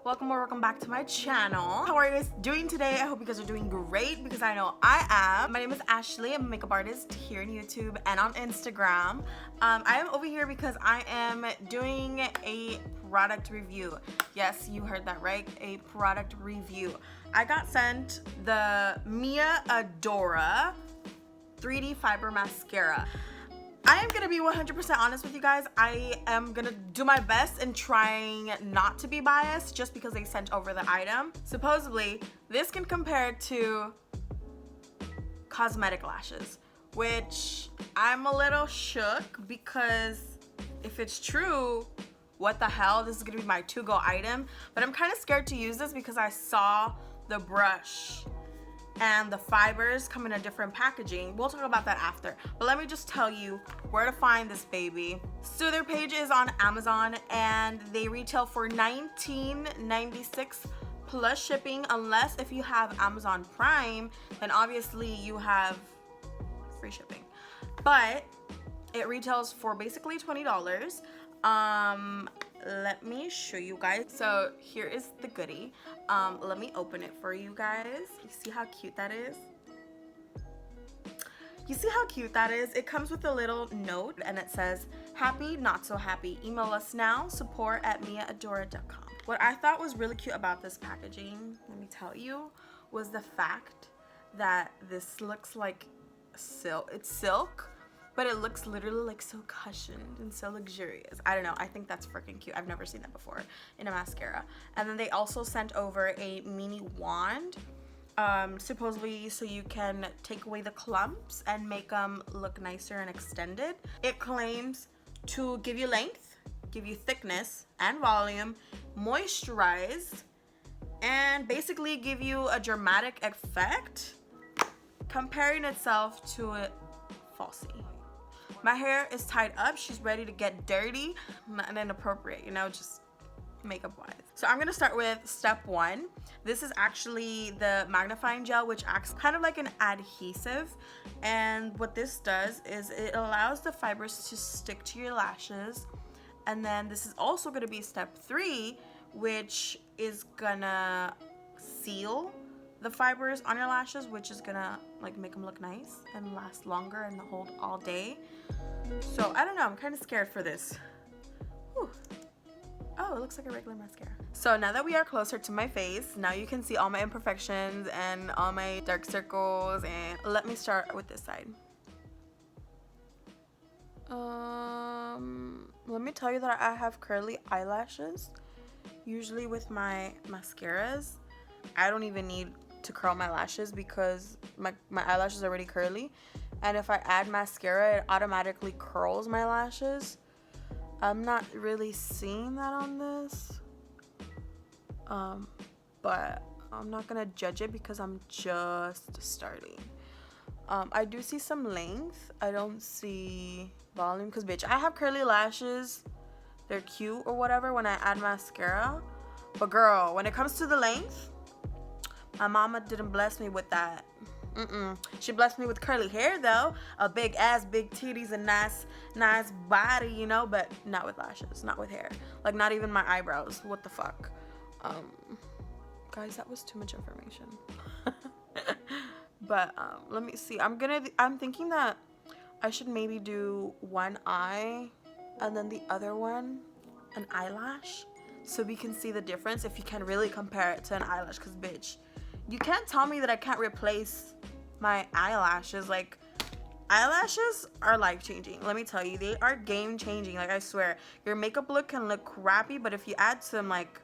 welcome or welcome back to my channel. How are you guys doing today? I hope you guys are doing great because I know I am. My name is Ashley. I'm a makeup artist here on YouTube and on Instagram. I am over here because I am doing a product review. Yes, you heard that right, a product review. I got sent the Mia Adora 3D Fiber Mascara. I am gonna be 100% honest with you guys. I am gonna do my best in trying not to be biased just because they sent over the item. Supposedly, this can compare to cosmetic lashes, which I'm a little shook because if it's true, what the hell? This is gonna be my to-go item, but I'm kind of scared to use this because I saw the brush and the fibers come in a different packaging. We'll talk about that after, but let me just tell you where to find this baby. So their page is on Amazon and they retail for $19.96 plus shipping, unless if you have Amazon Prime, then obviously you have free shipping, but it retails for basically $20. Let me show you guys. So here is the goodie. Let me open it for you guys. You see how cute that is? You see how cute that is? It comes with a little note and it says, happy, not so happy. Email us now, support@miaadora.com. What I thought was really cute about this packaging, let me tell you, was the fact that this looks like silk. It's silk, but it looks literally like so cushioned and so luxurious. I don't know, I think that's freaking cute. I've never seen that before in a mascara. And then they also sent over a mini wand, supposedly so you can take away the clumps and make them look nicer and extended. It claims to give you length, give you thickness and volume, moisturize, and basically give you a dramatic effect, comparing itself to a falsie. My hair is tied up. She's ready to get dirty and inappropriate, you know, just makeup wise. So I'm gonna start with step one. This is actually the magnifying gel, which acts kind of like an adhesive. And what this does is it allows the fibers to stick to your lashes. And then this is also gonna be step three, which is gonna seal the fibers on your lashes, which is gonna like make them look nice and last longer and hold all day. So I don't know, I'm kind of scared for this. Whew. Oh, it looks like a regular mascara. So now that we are closer to my face, now you can see all my imperfections and all my dark circles. And let me start with this side. Let me tell you that I have curly eyelashes. Usually with my mascaras, I don't even need to curl my lashes because my eyelashes are already curly, and if I add mascara, it automatically curls my lashes. I'm not really seeing that on this, but I'm not gonna judge it because I'm just starting. I do see some length. I don't see volume because bitch, I have curly lashes. They're cute or whatever when I add mascara, but girl, when it comes to the length, my mama didn't bless me with that. She blessed me with curly hair though, a big ass, big titties, and nice body, you know, but not with lashes, not with hair. Like not even my eyebrows. What the fuck? Guys, that was too much information. But let me see. I'm thinking that I should maybe do one eye and then the other one an eyelash, so we can see the difference if you can really compare it to an eyelash. Cause bitch, you can't tell me that I can't replace my eyelashes. Like, eyelashes are life-changing. Let me tell you, they are game-changing. Like, I swear, your makeup look can look crappy, but if you add some, like,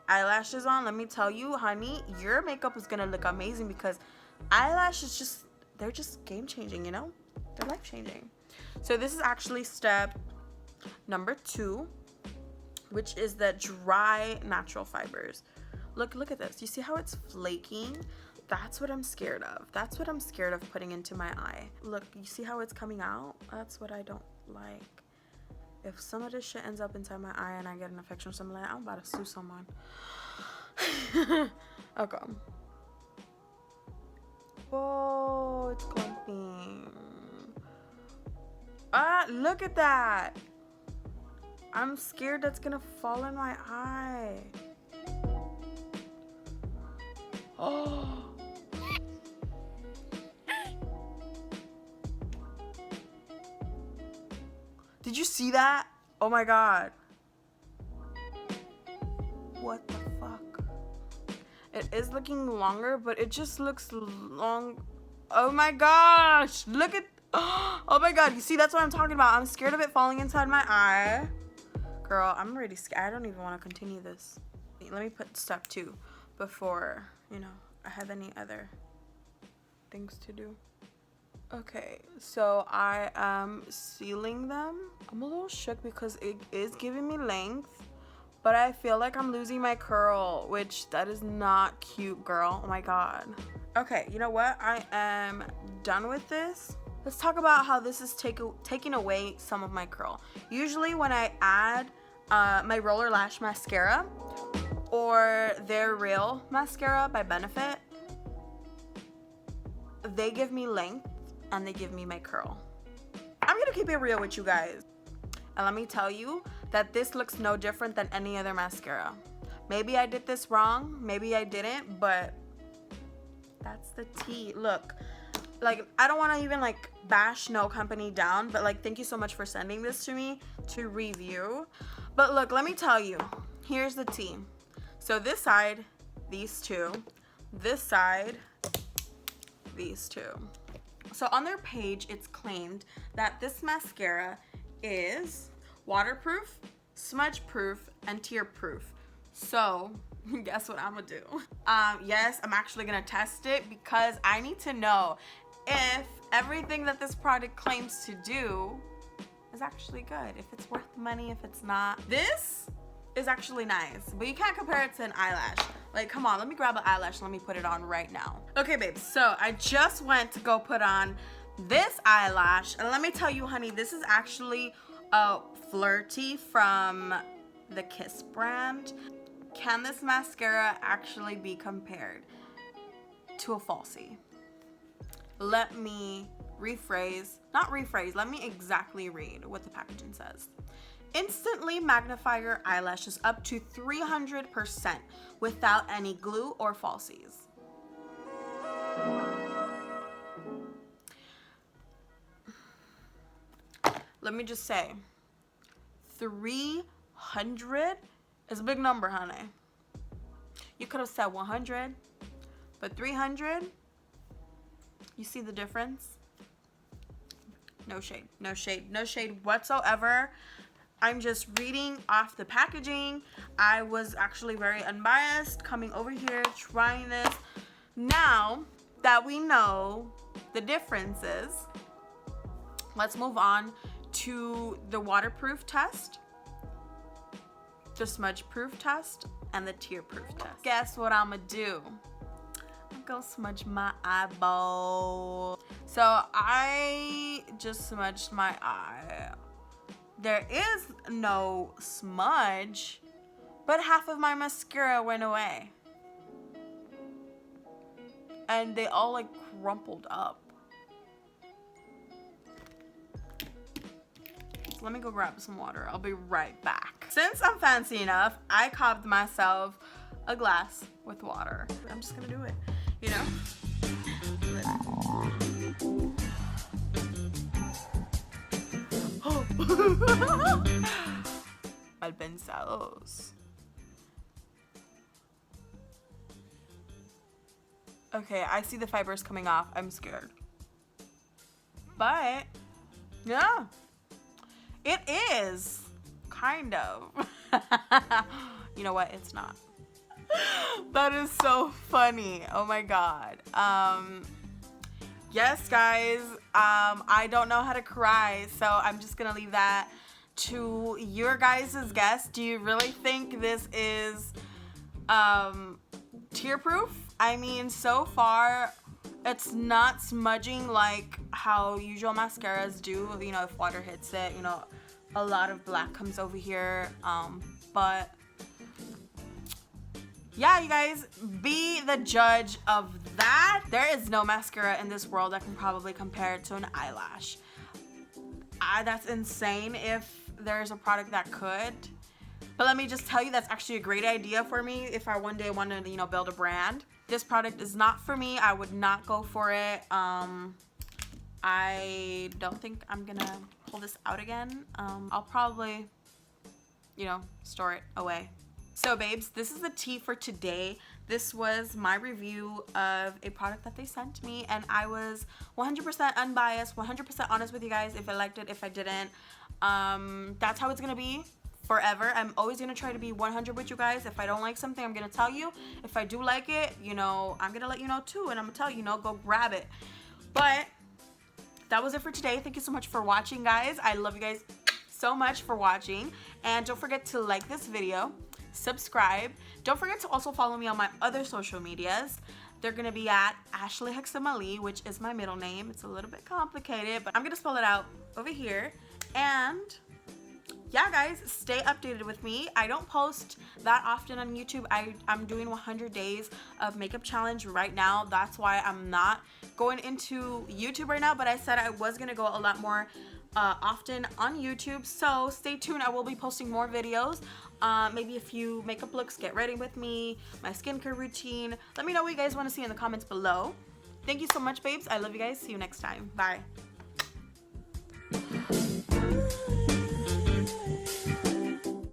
eyelashes on, let me tell you, honey, your makeup is gonna look amazing because eyelashes they're just game-changing, you know? They're life-changing. So this is actually step number 2, which is the dry natural fibers. Look at this. You see how it's flaking? That's what I'm scared of. That's what I'm scared of putting into my eye. Look, you see how it's coming out? That's what I don't like. If some of this shit ends up inside my eye and I get an infection or something like that, I'm about to sue someone. Okay. Whoa, it's clumping. Ah, look at that. I'm scared that's gonna fall in my eye. Did you see that? Oh my god. What the fuck? It is looking longer, but it just looks long. Oh my gosh. Look at. Oh my god. You see, that's what I'm talking about. I'm scared of it falling inside my eye. Girl, I'm really scared. I don't even want to continue this. Let me put step 2 before, you know, I have any other things to do. Okay, so I am sealing them. I'm a little shook because it is giving me length, but I feel like I'm losing my curl, which that is not cute, girl. Oh my god. Okay, you know what? I am done with this. Let's talk about how this is taking away some of my curl. Usually when I add my Roller Lash mascara or their Real mascara by Benefit, they give me length and they give me my curl. I'm gonna keep it real with you guys. And let me tell you that this looks no different than any other mascara. Maybe I did this wrong, maybe I didn't, but that's the tea. Look, like, I don't want to even like bash no company down, but like, thank you so much for sending this to me to review. But look, let me tell you, here's the tea. So this side, these two, this side, these two. So on their page, it's claimed that this mascara is waterproof, smudge proof, and tear proof. So guess what I'm gonna do? Yes, I'm actually gonna test it because I need to know if everything that this product claims to do is actually good, if it's worth the money, if it's not. This is actually nice, but you can't compare it to an eyelash. Like, come on, let me grab an eyelash, let me put it on right now. Okay, babes, so I just went to go put on this eyelash, and let me tell you, honey, this is actually a Flirty from the Kiss brand. Can this mascara actually be compared to a falsie? Let me let me exactly read what the packaging says. Instantly magnify your eyelashes up to 300% without any glue or falsies. Let me just say, 300 is a big number, honey. You could have said 100, but 300, you see the difference? No shade, no shade, no shade whatsoever. I'm just reading off the packaging. I was actually very unbiased coming over here, trying this. Now that we know the differences, let's move on to the waterproof test, the smudge proof test, and the tear proof test. Guess what I'm gonna do? I'm gonna smudge my eyeball. So I just smudged my eye. There is no smudge, but half of my mascara went away. And they all like crumpled up. So let me go grab some water. I'll be right back. Since I'm fancy enough, I copped myself a glass with water. I'm just gonna do it, you know? Mal pensados. Okay, I see the fibers coming off. I'm scared. But, yeah. It is. Kind of. You know what? It's not. That is so funny. Oh my god. Yes, guys. I don't know how to cry, so I'm just gonna leave that to your guys' guess. Do you really think this is tear proof? I mean, so far it's not smudging like how usual mascaras do. You know, if water hits it, you know, a lot of black comes over here. But yeah, you guys, be the judge of that. There is no mascara in this world that can probably compare it to an eyelash. That's insane if there's a product that could. But let me just tell you, that's actually a great idea for me if I one day want to, you know, build a brand. This product is not for me. I would not go for it. I don't think I'm gonna pull this out again. I'll probably, you know, store it away. So babes, this is the tea for today. This was my review of a product that they sent me, and I was 100% unbiased, 100% honest with you guys. If I liked it, if I didn't, that's how it's gonna be forever. I'm always gonna try to be 100 with you guys. If I don't like something, I'm gonna tell you. If I do like it, you know, I'm gonna let you know too, and I'm gonna tell you, you know, go grab it. But that was it for today. Thank you so much for watching, guys. I love you guys so much for watching, and don't forget to like this video, subscribe. Don't forget to also follow me on my other social medias. They're gonna be at Ashley Jhexemaly, which is my middle name. It's a little bit complicated, but I'm gonna spell it out over here. And yeah, guys, stay updated with me. I don't post that often on YouTube. I'm doing 100 days of makeup challenge right now. That's why I'm not going into YouTube right now, but I said I was gonna go a lot more often on YouTube, so stay tuned. I will be posting more videos, maybe a few makeup looks, get ready with me, my skincare routine. Let me know what you guys want to see in the comments below. Thank you so much, babes. I love you guys. See you next time. Bye.